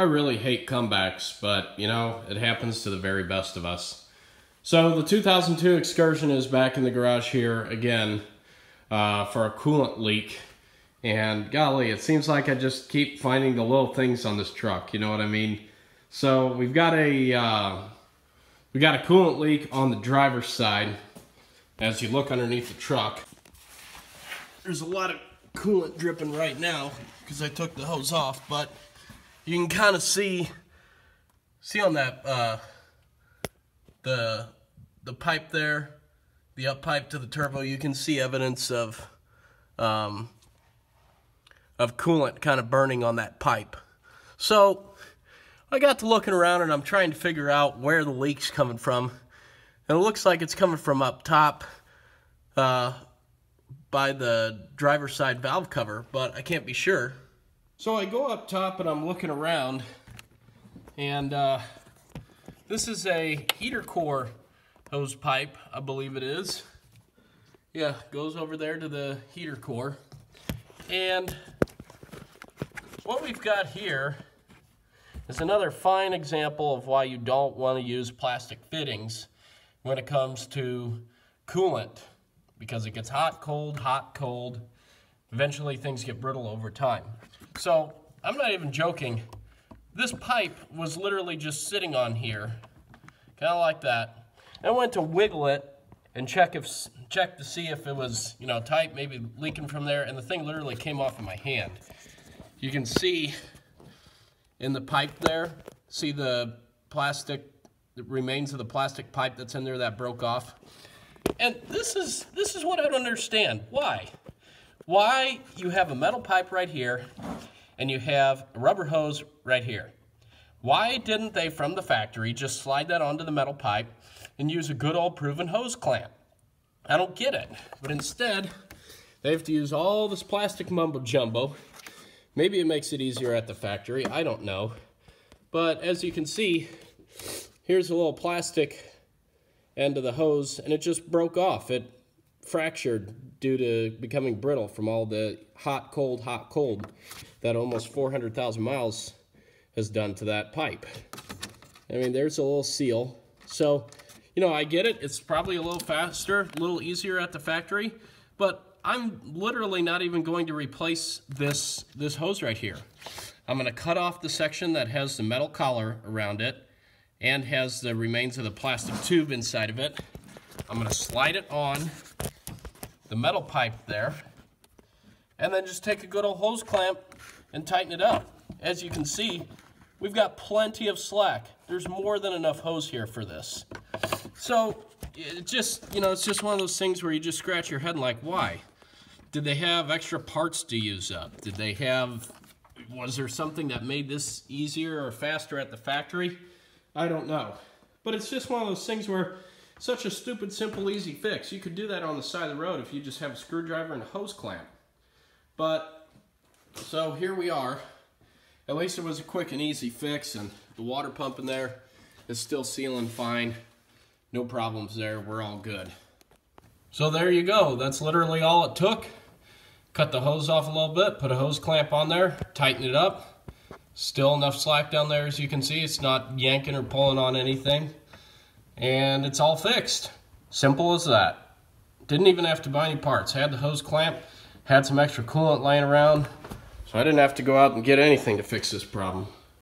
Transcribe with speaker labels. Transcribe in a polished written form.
Speaker 1: I really hate comebacks, but you know, it happens to the very best of us. So the 2002 Excursion is back in the garage here again for a coolant leak. And golly, it seems like I just keep finding the little things on this truck, you know what I mean? So we've got a coolant leak on the driver's side. As you look underneath the truck, there's a lot of coolant dripping right now because I took the hose off, but you can kind of see on that the pipe there, the up pipe to the turbo. You can see evidence of coolant kind of burning on that pipe. So I got to looking around and I'm trying to figure out where the leak's coming from, and it looks like it's coming from up top by the driver's side valve cover, but I can't be sure. So I go up top and I'm looking around, and this is a heater core hose pipe, I believe it is. Yeah, goes over there to the heater core. And what we've got here is another fine example of why you don't want to use plastic fittings when it comes to coolant, because it gets hot, cold. Eventually things get brittle over time. So I'm not even joking. This pipe was literally just sitting on here, kind of like that. I went to wiggle it and check to see if it was, you know, tight, maybe leaking from there, and the thing literally came off of my hand. You can see in the pipe there, see the plastic, the remains of the plastic pipe that's in there that broke off. And this is what I don't understand. Why you have a metal pipe right here and you have a rubber hose right here? Why didn't they, from the factory, just slide that onto the metal pipe and use a good old proven hose clamp? I don't get it. But instead, they have to use all this plastic mumbo jumbo. Maybe it makes it easier at the factory, I don't know. But as you can see, here's a little plastic end of the hose, and it just broke off. It fractured due to becoming brittle from all the hot, cold that almost 400,000 miles has done to that pipe. I mean, there's a little seal. So, you know, I get it. It's probably a little faster, a little easier at the factory, but I'm literally not even going to replace this hose right here. I'm going to cut off the section that has the metal collar around it and has the remains of the plastic tube inside of it. I'm going to slide it on the metal pipe there, and then just take a good old hose clamp and tighten it up. As you can see, we've got plenty of slack. There's more than enough hose here for this. So it just, you know, it's just one of those things where you just scratch your head and like, why? Did they have extra parts to use up? Was there something that made this easier or faster at the factory? I don't know. But it's just one of those things where such a stupid, simple, easy fix. You could do that on the side of the road if you just have a screwdriver and a hose clamp. But, so here we are. At least it was a quick and easy fix, and the water pump in there is still sealing fine. No problems there, we're all good. So there you go, that's literally all it took. Cut the hose off a little bit, put a hose clamp on there, tighten it up. Still enough slack down there, as you can see. It's not yanking or pulling on anything. And it's all fixed. Simple as that. Didn't even have to buy any parts. Had the hose clamp, had some extra coolant laying around, so I didn't have to go out and get anything to fix this problem.